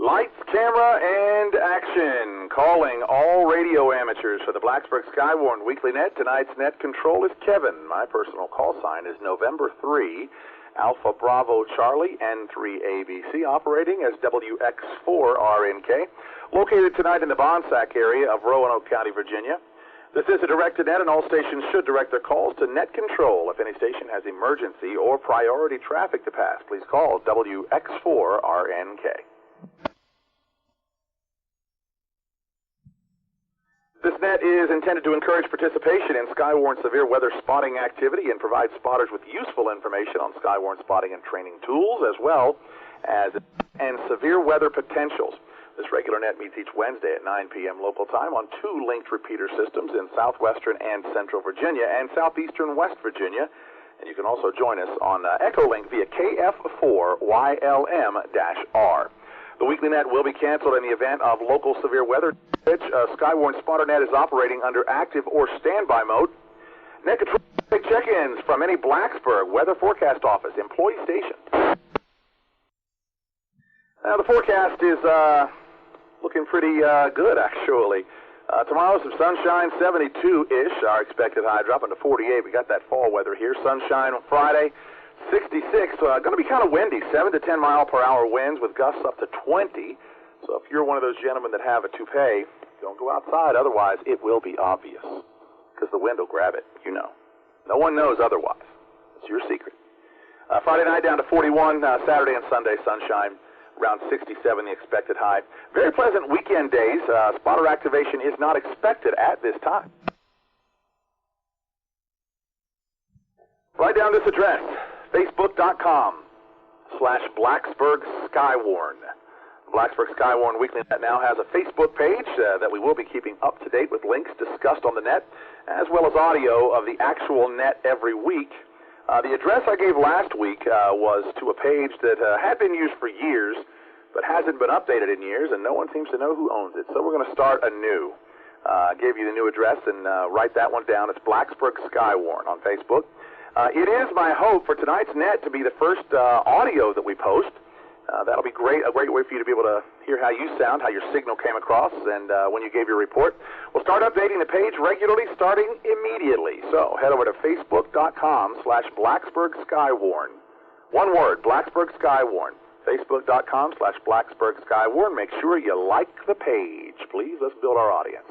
Lights, camera, and action. Calling all radio amateurs for the Blacksburg SKYWARN Weekly Net. Tonight's net control is Kevin. My personal call sign is November 3, Alpha Bravo Charlie, N3ABC, operating as WX4RNK, located tonight in the Bonsack area of Roanoke County, Virginia. This is a directed net, and all stations should direct their calls to net control. If any station has emergency or priority traffic to pass, please call WX4RNK. This net is intended to encourage participation in SKYWARN Severe Weather Spotting activity and provide spotters with useful information on SKYWARN spotting and training tools, as well as severe weather potentials. This regular net meets each Wednesday at 9 p.m. local time on 2 linked repeater systems in Southwestern and Central Virginia and Southeastern West Virginia. And you can also join us on Echolink via KF4YLM-R. The weekly net will be canceled in the event of local severe weather. SKYWARN Spotter Net is operating under active or standby mode. Net control check-ins from any Blacksburg Weather Forecast Office employee station. Now, the forecast is looking pretty good, actually. Tomorrow, some sunshine, 72-ish. Our expected high dropping to 48. We got that fall weather here. Sunshine on Friday, 66. Going to be kind of windy, 7 to 10 mile per hour winds with gusts up to 20. So if you're one of those gentlemen that have a toupee, don't go outside. Otherwise, it will be obvious because the wind will grab it. You know. No one knows otherwise. It's your secret. Friday night down to 41. Saturday and Sunday, sunshine. Around 67, the expected high. Very pleasant weekend days. Spotter activation is not expected at this time. Write down this address, facebook.com/BlacksburgSkyWARN. Blacksburg SKYWARN Weekly Net now has a Facebook page that we will be keeping up to date with links discussed on the net, as well as audio of the actual net every week. The address I gave last week was to a page that had been used for years, but hasn't been updated in years, and no one seems to know who owns it. So we're going to start anew. I gave you the new address, and write that one down. It's Blacksburg SKYWARN on Facebook. It is my hope for tonight's net to be the first audio that we post. That'll be great, a great way for you to be able to hear how you sound, how your signal came across, and when you gave your report. We'll start updating the page regularly, starting immediately. So head over to facebook.com/BlacksburgSkyWARN. One word, Blacksburg SKYWARN. Facebook.com/Blacksburg SKYWARN. Make sure you like the page. Please, let's build our audience.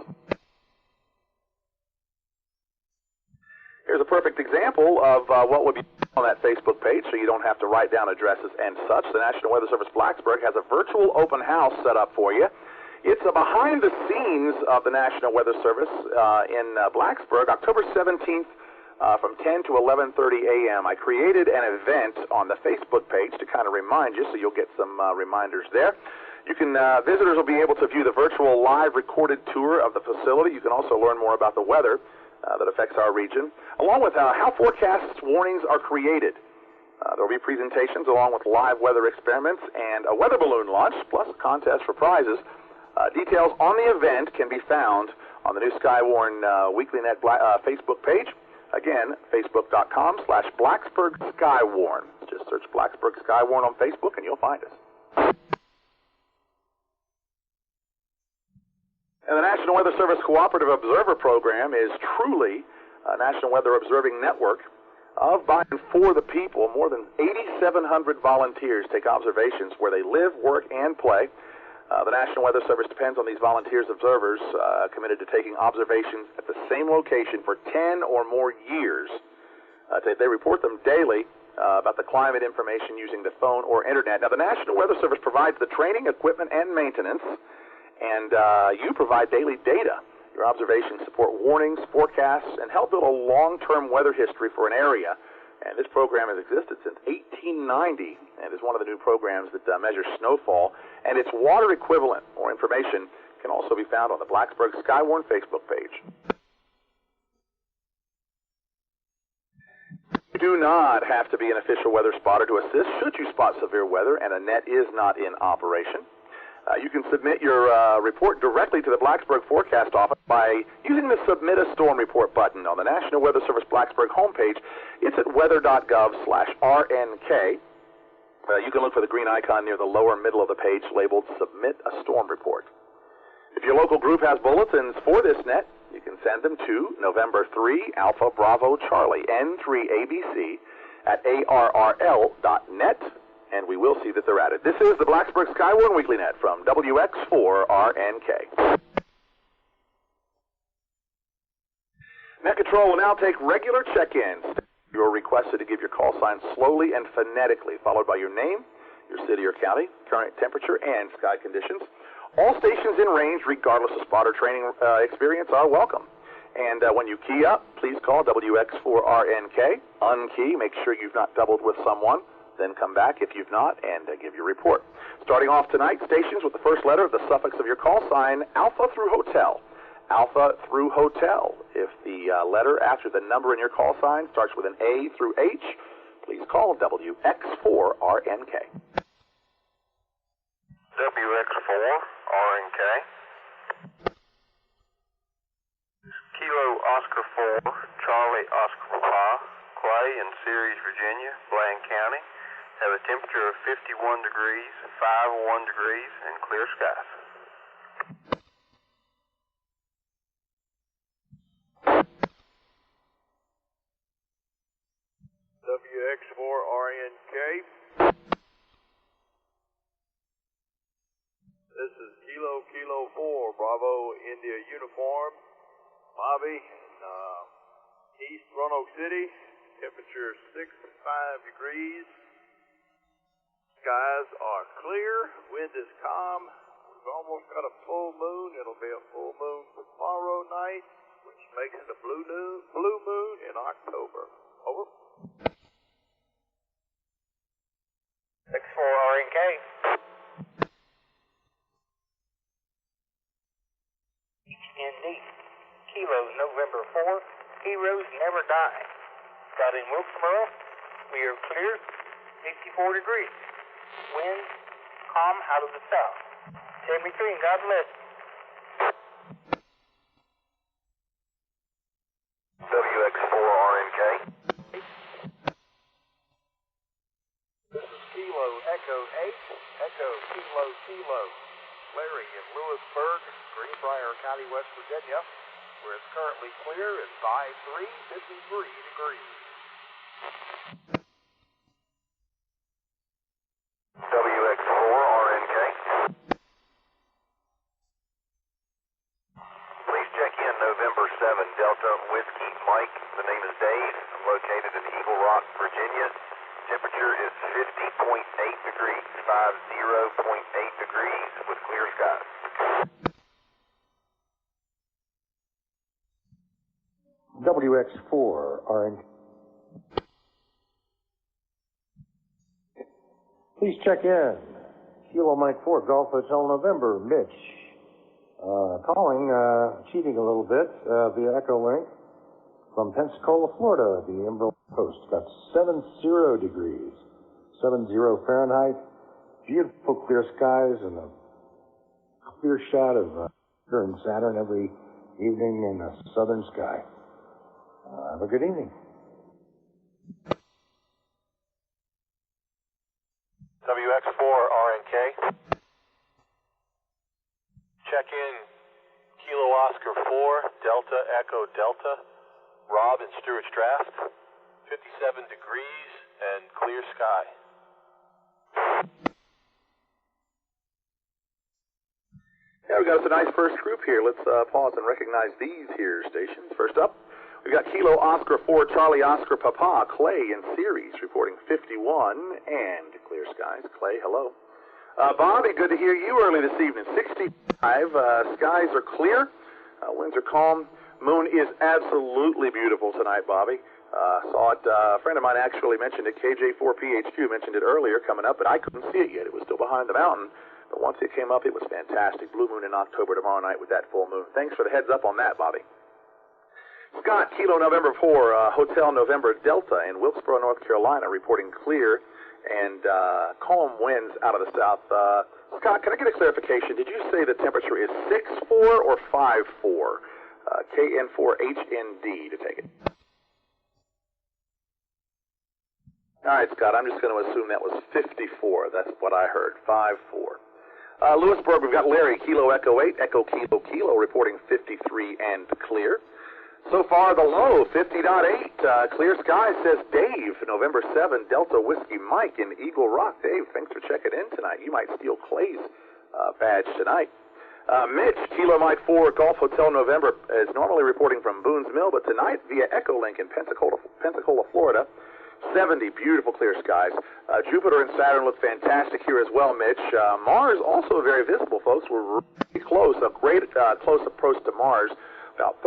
Here's a perfect example of what would be on that Facebook page, so you don't have to write down addresses and such. The National Weather Service Blacksburg has a virtual open house set up for you. It's a behind the scenes of the National Weather Service in Blacksburg, October 17th from 10 to 11:30 a.m. I created an event on the Facebook page to kind of remind you, so you'll get some reminders there. You can visitors will be able to view the virtual live recorded tour of the facility. You can also learn more about the weather that affects our region, along with how forecasts warnings are created. There will be presentations along with live weather experiments and a weather balloon launch, plus a contest for prizes. Details on the event can be found on the new SKYWARN Weekly Net Facebook page. Again, facebook.com/BlacksburgSkyWARN. Just search Blacksburg SKYWARN on Facebook and you'll find us. And the National Weather Service Cooperative Observer Program is truly a national weather observing network of, by, and for the people. More than 8,700 volunteers take observations where they live, work, and play. The National Weather Service depends on these volunteers observers committed to taking observations at the same location for 10 or more years. They report them daily about the climate information using the phone or internet. Now, the National Weather Service provides the training, equipment, and maintenance, and you provide daily data. Your observations support warnings, forecasts, and help build a long-term weather history for an area. And this program has existed since 1890 and is one of the new programs that measures snowfall. And its water equivalent or information can also be found on the Blacksburg SKYWARN Facebook page. You do not have to be an official weather spotter to assist should you spot severe weather and a net is not in operation. You can submit your report directly to the Blacksburg Forecast Office by using the Submit a Storm Report button on the National Weather Service Blacksburg homepage. It's at weather.gov/RNK. You can look for the green icon near the lower middle of the page labeled Submit a Storm Report. If your local group has bulletins for this net, you can send them to November 3 Alpha Bravo Charlie N3ABC at ARRL.net, and we will see that they're added. This is the Blacksburg SKYWARN Weekly Net from WX4RNK. Net Control will now take regular check-ins. You're requested to give your call sign slowly and phonetically, followed by your name, your city or county, current temperature, and sky conditions. All stations in range, regardless of spotter training experience, are welcome. And when you key up, please call WX4RNK. Unkey, make sure you've not doubled with someone. Then come back if you've not and give your report. Starting off tonight, stations with the first letter of the suffix of your call sign, Alpha through Hotel. Alpha through Hotel. If the letter after the number in your call sign starts with an A through H, please call WX4RNK. WX4RNK. Kilo Oscar 4, Charlie Oscar Papa, Clay in Ceres, Virginia, Bland County. Have a temperature of 51 degrees, 51 degrees, and clear skies. WX4RNK. This is Kilo 4, Bravo India Uniform, Bobby, in East Roanoke City. Temperature 65 degrees. Skies are clear. Wind is calm. We've almost got a full moon. It'll be a full moon tomorrow night, which makes it a blue moon in October. Over. X4RNK. HND. Kilo November 4. Heroes never die. Got in Wilkesboro. We are clear. 54 degrees. Wind calm out of the south. 73, and God bless. WX4RNK. This is Kilo Echo 8, Echo Kilo, Larry in Lewisburg, Greenbrier County, West Virginia, where it's currently clear and by 53 degrees. WX4RNK. Please check in November 7 Delta Whiskey Mike. The name is Dave. I'm located in Eagle Rock, Virginia. Temperature is 50.8 degrees, 50.8 degrees with clear skies. WX4RNK. Please check in. Kilo Mike 4, Golf Hotel November, Mitch. Calling, cheating a little bit via Echolink from Pensacola, Florida, the Emerald Coast. Got 70 degrees, 70 Fahrenheit. Beautiful clear skies and a clear shot of Jupiter and Saturn every evening in the southern sky. Have a good evening. WX4RNK. Check in Kilo Oscar 4, Delta Echo Delta, Rob in Stuart Draft, 57 degrees and clear sky. Yeah, we got us a nice first group here. Let's pause and recognize these here stations. First up, we've got Kilo Oscar 4, Charlie Oscar Papa, Clay in Ceres, reporting 51 and clear skies. Clay, hello. Bobby, good to hear you early this evening. 65, skies are clear, winds are calm. Moon is absolutely beautiful tonight, Bobby. Saw it, a friend of mine actually mentioned it, KJ4PHQ mentioned it earlier coming up, but I couldn't see it yet. It was still behind the mountain. But once it came up, it was fantastic. Blue moon in October tomorrow night with that full moon. Thanks for the heads up on that, Bobby. Scott, Kilo November 4, Hotel November Delta in Wilkesboro, North Carolina, reporting clear and calm winds out of the south. Scott, can I get a clarification? Did you say the temperature is 6'4" or 5'4"? KN4HND to take it. All right, Scott, I'm just going to assume that was 54. That's what I heard, 5-4. Lewisburg, we've got Larry, Kilo Echo 8, Echo Kilo Kilo, reporting 53 and clear. So far, the low, 50.8. Clear skies, says Dave, November 7, Delta Whiskey Mike in Eagle Rock. Dave, thanks for checking in tonight. You might steal Clay's badge tonight. Mitch, Kilo Mike 4, Golf Hotel November, is normally reporting from Boone's Mill, but tonight via Echolink in Pensacola, Florida. 70, beautiful clear skies. Jupiter and Saturn look fantastic here as well, Mitch. Mars also very visible, folks. We're really close, a great close approach to Mars.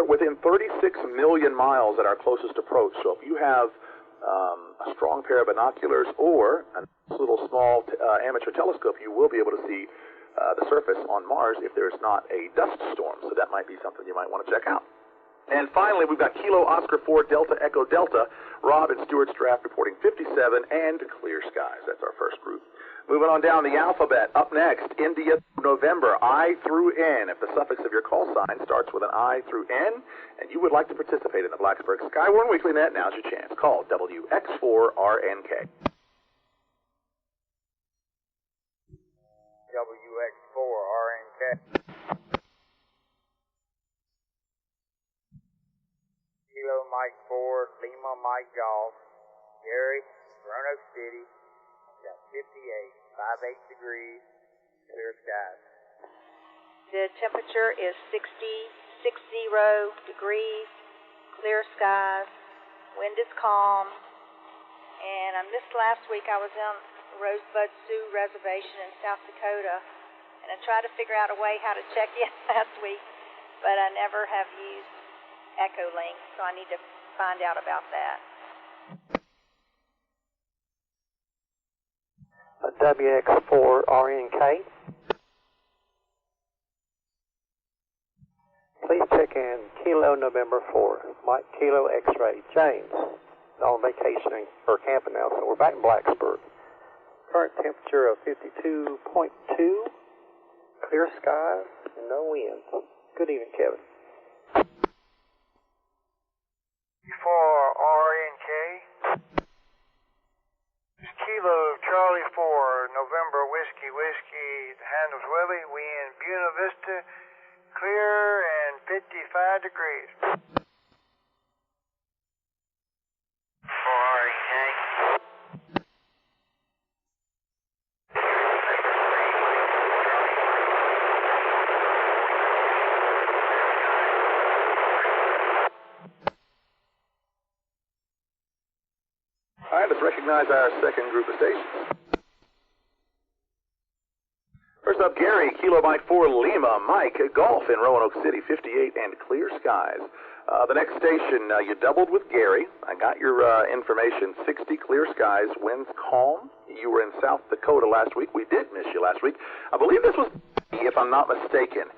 Within 36 million miles at our closest approach. So if you have a strong pair of binoculars or a little small amateur telescope, you will be able to see the surface on Mars if there's not a dust storm. So that might be something you might want to check out. And finally, we've got Kilo Oscar 4 Delta Echo Delta. Rob and Stuart's draft reporting 57 and clear skies. That's our first group. Moving on down the alphabet. Up next, India November, I through N. If the suffix of your call sign starts with an I through N, and you would like to participate in the Blacksburg SKYWARN Weekly Net, now's your chance. Call WX4RNK. WX4RNK. Kilo Mike 4, Lima Mike Golf, Gary, Roanoke City, got 58 degrees, clear skies. The temperature is 60 degrees, clear skies, wind is calm, and I missed last week. I was on Rosebud Sioux Reservation in South Dakota, and I tried to figure out a way how to check in last week, but I never have used Echolink, so I need to find out about that. WX4RNK. Please check in Kilo November 4, Mike Kilo X-Ray. James, on vacationing or camping now, so we're back in Blacksburg. Current temperature of 52.2, clear skies, and no wind. Good evening, Kevin. For RNK, Kilo Charlie 4, November Whiskey, the handles Willie. We in Buena Vista, clear and 55 degrees. For RNK. All right, let's recognize our second group of stations. First up, Gary, Kilo Mike 4, Lima, Mike, Golf in Roanoke City, 58 and clear skies. The next station, you doubled with Gary. I got your information, 60 clear skies, winds calm. You were in South Dakota last week. We did miss you last week. I believe this was Debbie, if I'm not mistaken.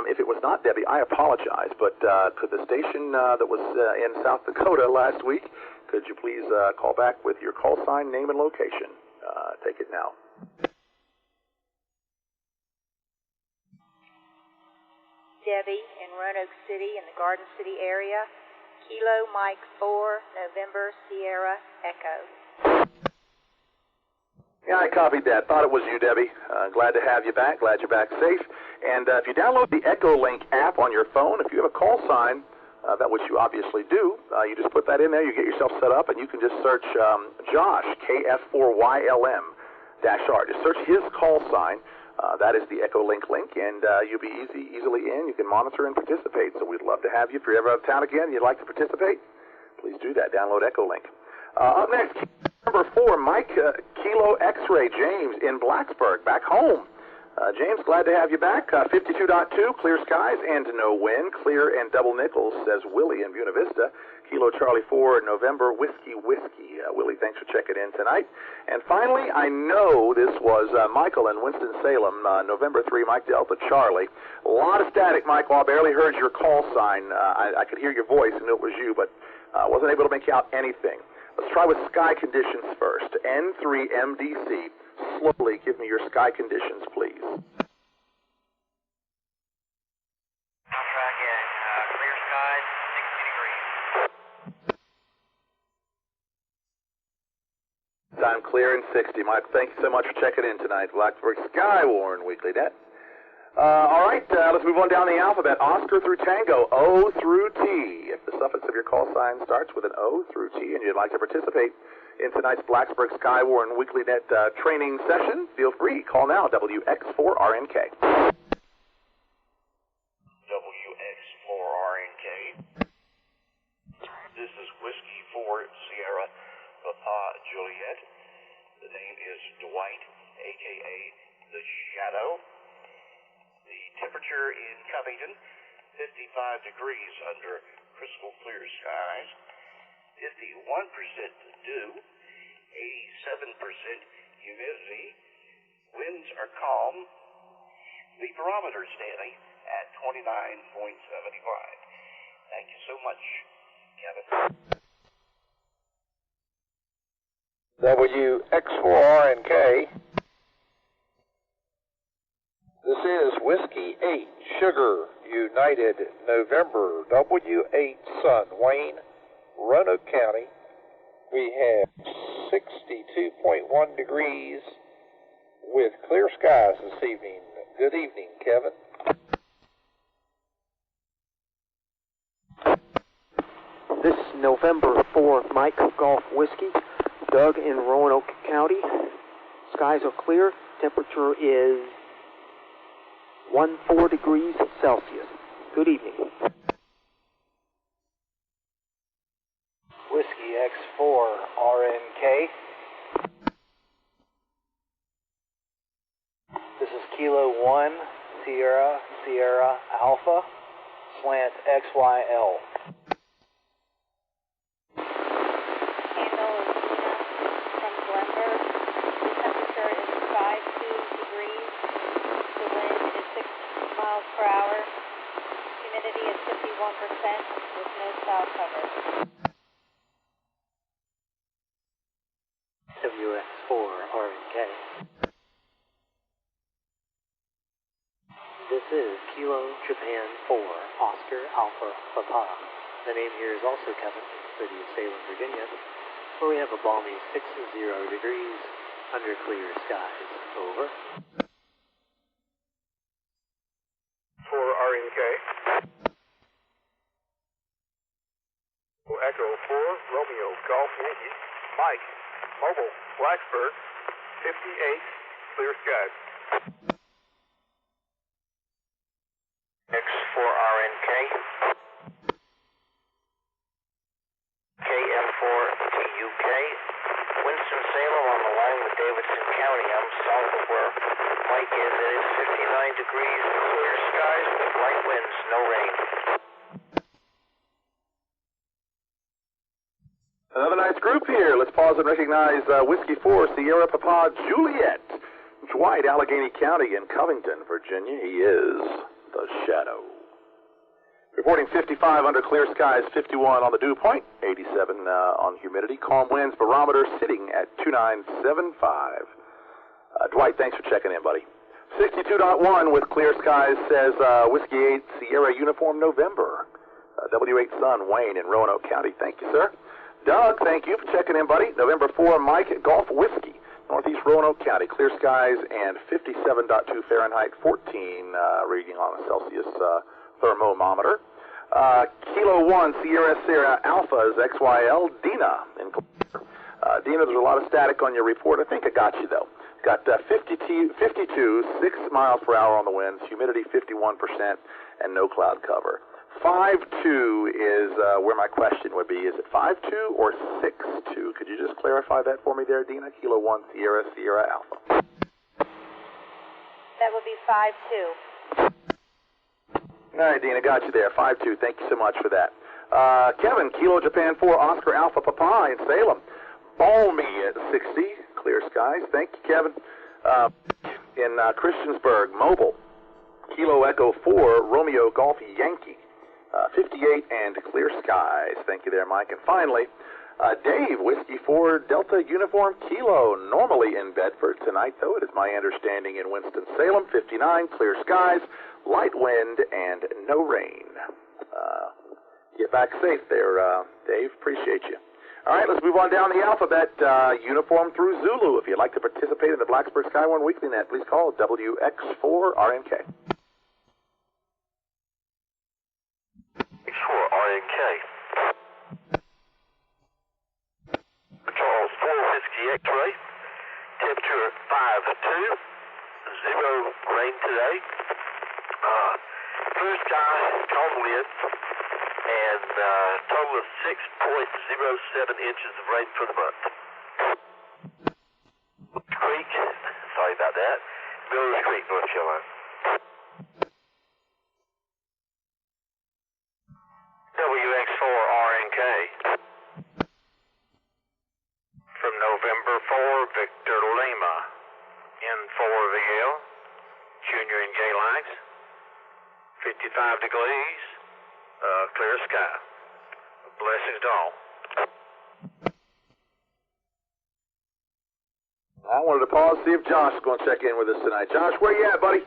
If it was not Debbie, I apologize, but could the station that was in South Dakota last week, could you please call back with your call sign, name, and location? Take it now. Debbie in Roanoke City in the Garden City area. Kilo Mike 4, November Sierra Echo. Yeah, I copied that. Thought it was you, Debbie. Glad to have you back. Glad you're back safe. And if you download the Echolink app on your phone, if you have a call sign, that which you obviously do, you just put that in there, you get yourself set up, and you can just search Josh, KF4YLM-R. Just search his call sign. That is the Echolink link, and you'll be easily in. You can monitor and participate. So we'd love to have you. If you're ever out of town again and you'd like to participate, please do that. Download Echolink. Up next, number 4, Mike Kilo X-Ray, James in Blacksburg, back home. James, glad to have you back. 52.2, clear skies and no wind. Clear and double nickels, says Willie in Buena Vista. Kilo Charlie 4, November Whiskey. Willie, thanks for checking in tonight. And finally, I know this was Michael in Winston-Salem, November 3, Mike Delta Charlie. A lot of static, Michael. I barely heard your call sign. I could hear your voice and knew it was you, but wasn't able to make out anything. Let's try with sky conditions first. N3ABC. Slowly give me your sky conditions, please. I'll try again. Clear skies, 60 degrees. daytime clear and 60. Mike, thank you so much for checking in tonight. Blacksburg SKYWARN Weekly Net. All right, let's move on down the alphabet. Oscar through Tango, O through T. If the suffix of your call sign starts with an O through T and you'd like to participate in tonight's Blacksburg SKYWARN Weekly Net training session, feel free. Call now, WX4RNK. WX4RNK. This is Whiskey 4 Sierra Papa Juliet. The name is Dwight, a.k.a. The Shadow. The temperature in Covington, 55 degrees under crystal clear skies. 51% dew, 87% humidity. Winds are calm. The barometer is standing at 29.75. Thank you so much, Kevin. WX4RNK. This is Whiskey 8 Sugar United November W8 Sun Wayne, Roanoke County. We have 62.1 degrees with clear skies this evening. Good evening, Kevin. This is November 4 Mike Golf Whiskey, Doug in Roanoke County. Skies are clear. Temperature is 14 degrees Celsius. Good evening. Whiskey X4 RNK. This is Kilo 1 Sierra Alpha slant XYL. Per hour. Humidity is 51% with no cloud cover. WX4RNK. This is Kilo Japan 4 Oscar Alpha Papa. The name here is also Kevin, city of Salem, Virginia, where we have a balmy 60 degrees under clear skies. Over. RNK. Echo 4, Romeo, Golf Yankee. Mike, Mobile, Blacksburg, 58, clear skies. X4RNK. KM4TUK. Winston-Salem on the line with Davidson County. I'm south of where Mike is. It is 59 degrees, clear skies with light winds, no rain. Another nice group here. Let's pause and recognize Whiskey 4 Sierra Papa Juliet. Dwight, Allegheny County in Covington, Virginia. He is the Shadow. Reporting 55 under clear skies, 51 on the dew point, 87 on humidity. Calm winds, barometer sitting at 2975. Dwight, thanks for checking in, buddy. 62.1 with clear skies says Whiskey 8 Sierra Uniform November. W8 Sun Wayne in Roanoke County. Thank you, sir. Doug, thank you for checking in, buddy. November 4 Mike Golf Whiskey, Northeast Roanoke County. Clear skies and 57.2 Fahrenheit, 14 reading on a Celsius thermometer. Kilo 1 Sierra Alpha is XYL. Dina in Clear. Dina, there's a lot of static on your report. I think I got you, though. Got 52, 6 miles per hour on the winds, humidity 51%, and no cloud cover. 5-2 is where my question would be. Is it 5-2 or 6-2? Could you just clarify that for me there, Dina? Kilo 1 Sierra Alpha. That would be 5-2. All right, Dina, got you there. 5-2. Thank you so much for that. Kevin, Kilo Japan 4 Oscar Alpha Papa in Salem. Balmy at 60. Clear skies. Thank you, Kevin. In Christiansburg, Mobile. Kilo Echo 4 Romeo Golf Yankee. 58 and clear skies. Thank you there, Mike. And finally, Dave, Whiskey 4 Delta Uniform Kilo. Normally in Bedford tonight, though. It is my understanding in Winston-Salem. 59, clear skies, light wind, and no rain. Get back safe there, Dave. Appreciate you. All right, let's move on down the alphabet, uniform through Zulu. If you'd like to participate in the Blacksburg SKYWARN Weekly Net, please call WX4RNK. X4RNK. Charles 4 Whiskey X-ray. Temperature 5-2. 0 rain today. Clear sky, calm winds, and total of 6.07 inches of rain for the month. Creek, sorry about that. Miller's Creek, North Carolina. WX4RNK. From November 4, Victor Lima. N3ABC, Junior and Galax. 55 degrees, clear sky. Blessings to all. I wanted to pause, see if Josh is going to check in with us tonight. Josh, where you at, buddy?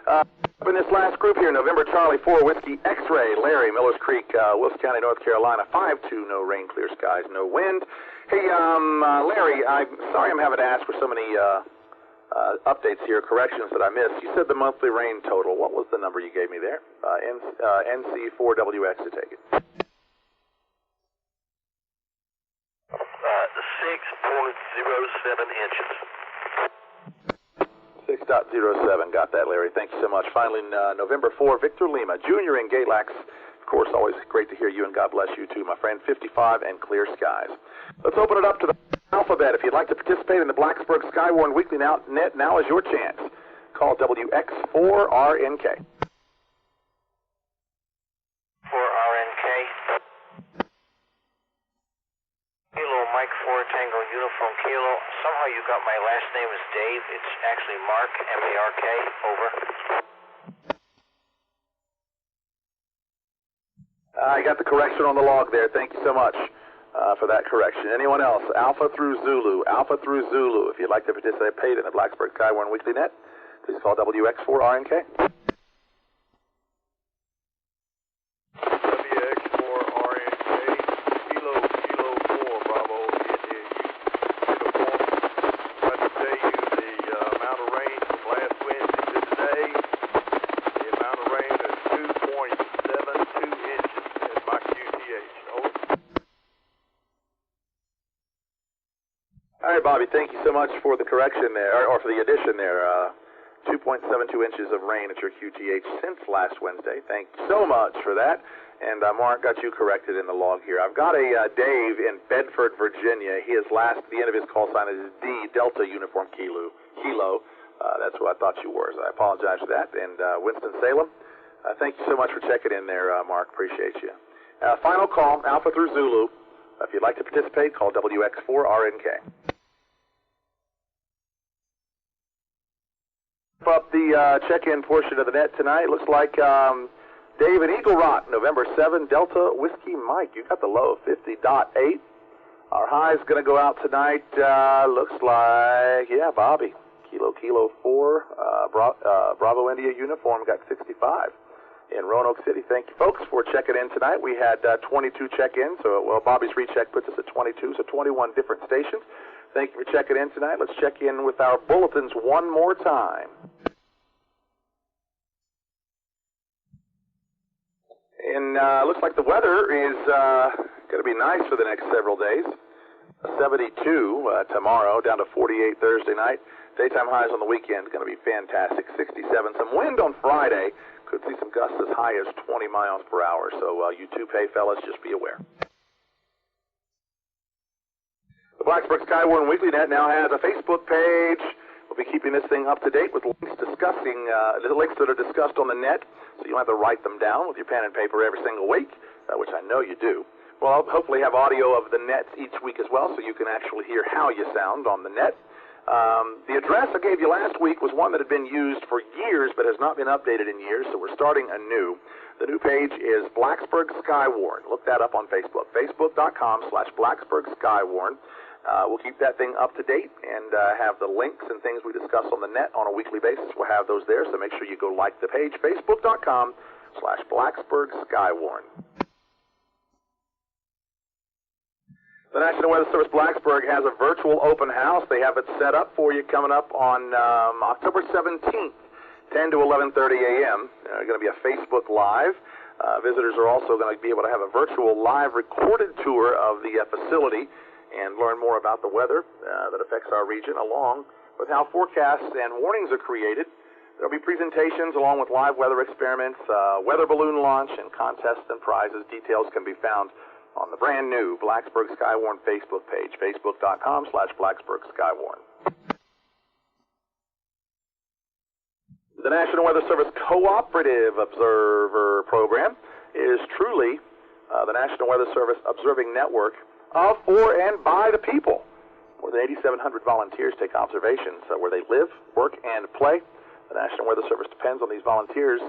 Up in this last group here, November Charlie 4, Whiskey X-Ray, Larry, Millers Creek, Wilson County, North Carolina, 5-2, no rain, clear skies, no wind. Hey, Larry, I'm sorry I'm having to ask for so many updates here, corrections that I missed. You said the monthly rain total. What was the number you gave me there? NC4WX to take it. 6.07 inches. 6.07. Got that, Larry. Thank you so much. Finally, November 4, Victor Lima, Junior in Galax. Of course, always great to hear you, and God bless you too, my friend. 55 and clear skies. Let's open it up to the alphabet. If you'd like to participate in the Blacksburg SKYWARN Weekly Net, now is your chance. Call WX4RNK. 4RNK. Kilo Mike 4 Tango Uniform Kilo. Somehow you got my last name as Dave. It's actually Mark, M-A-R-K. Over. I got the correction on the log there. Thank you so much for that correction. Anyone else? Alpha through Zulu. Alpha through Zulu. If you'd like to participate in the Blacksburg SKYWARN Weekly Net, please call WX4RNK. WX4RNK, Kilo 4, Bravo, India, uniform. Trying to tell you the amount of rain from last Wednesday to today. The amount of rain is 2.72 inches at my QTH. Over. All right, Bobby, thank you so much for the correction there, or for the addition there. 2.72 inches of rain at your QTH since last Wednesday. Thank you so much for that. And Mark got you corrected in the log here. I've got a Dave in Bedford, Virginia. The end of his call sign is D, Delta Uniform Kilo. That's who I thought you were, so I apologize for that. And Winston-Salem, thank you so much for checking in there, Mark. Appreciate you. Final call, Alpha through Zulu. If you'd like to participate, call WX4RNK. Up the check-in portion of the net tonight. Looks like Dave in Eagle Rock, November 7, Delta Whiskey Mike. You got the low of 50.8. Our high is going to go out tonight. Looks like, yeah, Bobby. Kilo 4, Bravo India Uniform got 65 in Roanoke City. Thank you, folks, for checking in tonight. We had 22 check-ins. So, Bobby's recheck puts us at 22, so 21 different stations. Thank you for checking in tonight. Let's check in with our bulletins one more time. And looks like the weather is going to be nice for the next several days. 72 tomorrow, down to 48 Thursday night. Daytime highs on the weekend going to be fantastic, 67. Some wind on Friday. Could see some gusts as high as 20 miles per hour. So you two pay fellas, just be aware. The Blacksburg SKYWARN Weekly Net now has a Facebook page. We'll be keeping this thing up to date with links discussing the links that are discussed on the net, so you don't have to write them down with your pen and paper every single week, which I know you do. We'll hopefully have audio of the nets each week as well, so you can actually hear how you sound on the net. The address I gave you last week was one that had been used for years but has not been updated in years, so we're starting anew. The new page is Blacksburg SKYWARN. Look that up on Facebook, facebook.com/Blacksburg SKYWARN. We'll keep that thing up to date and have the links and things we discuss on the net on a weekly basis. We'll have those there, so make sure you go like the page, facebook.com/Blacksburg SKYWARN. The National Weather Service Blacksburg has a virtual open house. They have it set up for you coming up on October 17th, 10 to 11:30 a.m. Going to be a Facebook Live. Visitors are also going to be able to have a virtual live recorded tour of the facility and learn more about the weather that affects our region, along with how forecasts and warnings are created. There will be presentations along with live weather experiments, weather balloon launch, and contests and prizes. Details can be found on the brand new Blacksburg SKYWARN Facebook page, facebook.com/Blacksburg SKYWARN. The National Weather Service Cooperative Observer Program is truly the National Weather Service observing network of, for, and by the people. More than 8,700 volunteers take observations where they live, work, and play. The National Weather Service depends on these volunteers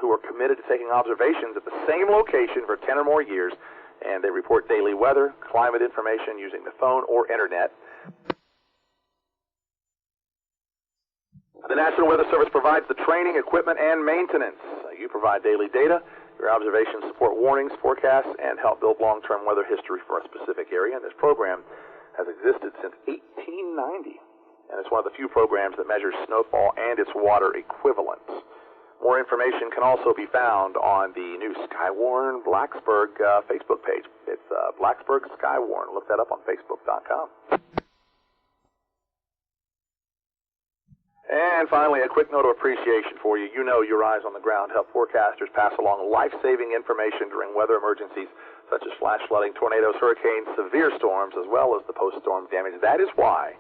who are committed to taking observations at the same location for 10 or more years, and they report daily weather, climate information using the phone or internet. The National Weather Service provides the training, equipment, and maintenance. You provide daily data. Your observations support warnings, forecasts, and help build long-term weather history for a specific area. And this program has existed since 1890, and it's one of the few programs that measures snowfall and its water equivalents. More information can also be found on the new SKYWARN Blacksburg Facebook page. It's Blacksburg SKYWARN. Look that up on Facebook.com. And finally, a quick note of appreciation for you. You know your eyes on the ground help forecasters pass along life-saving information during weather emergencies such as flash flooding, tornadoes, hurricanes, severe storms, as well as the post-storm damage. That is why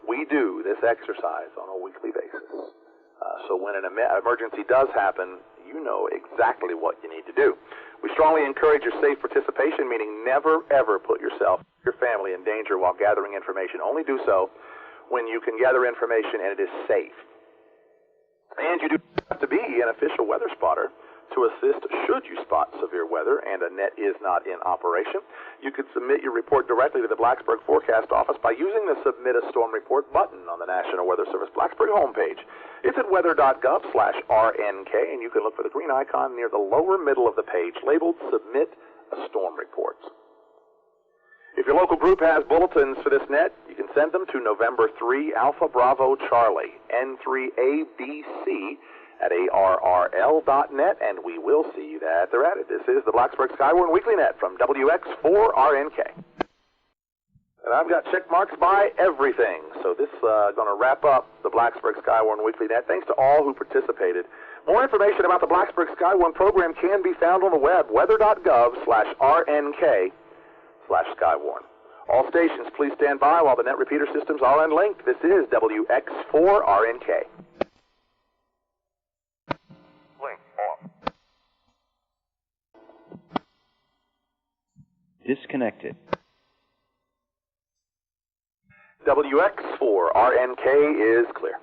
we do this exercise on a weekly basis. So when an emergency does happen, you know exactly what you need to do. We strongly encourage your safe participation, meaning never, ever put yourself, your family in danger while gathering information. Only do so when you can gather information and it is safe. And you do have to be an official weather spotter to assist should you spot severe weather and a net is not in operation. You could submit your report directly to the Blacksburg Forecast Office by using the Submit a Storm Report button on the National Weather Service Blacksburg homepage. It's at weather.gov/RNK, and you can look for the green icon near the lower middle of the page labeled Submit a Storm Report. If your local group has bulletins for this net, you can send them to November 3 Alpha Bravo Charlie, N3ABC, at ARRL.net, and we will see that they're at it. This is the Blacksburg SKYWARN Weekly Net from WX4RNK. And I've got check marks by everything. So this is going to wrap up the Blacksburg SKYWARN Weekly Net. Thanks to all who participated. More information about the Blacksburg SKYWARN program can be found on the web, weather.gov/RNK/SKYWARN. All stations, please stand by while the net repeater systems are unlinked. This is WX4RNK. Link off. Disconnected. WX4RNK is clear.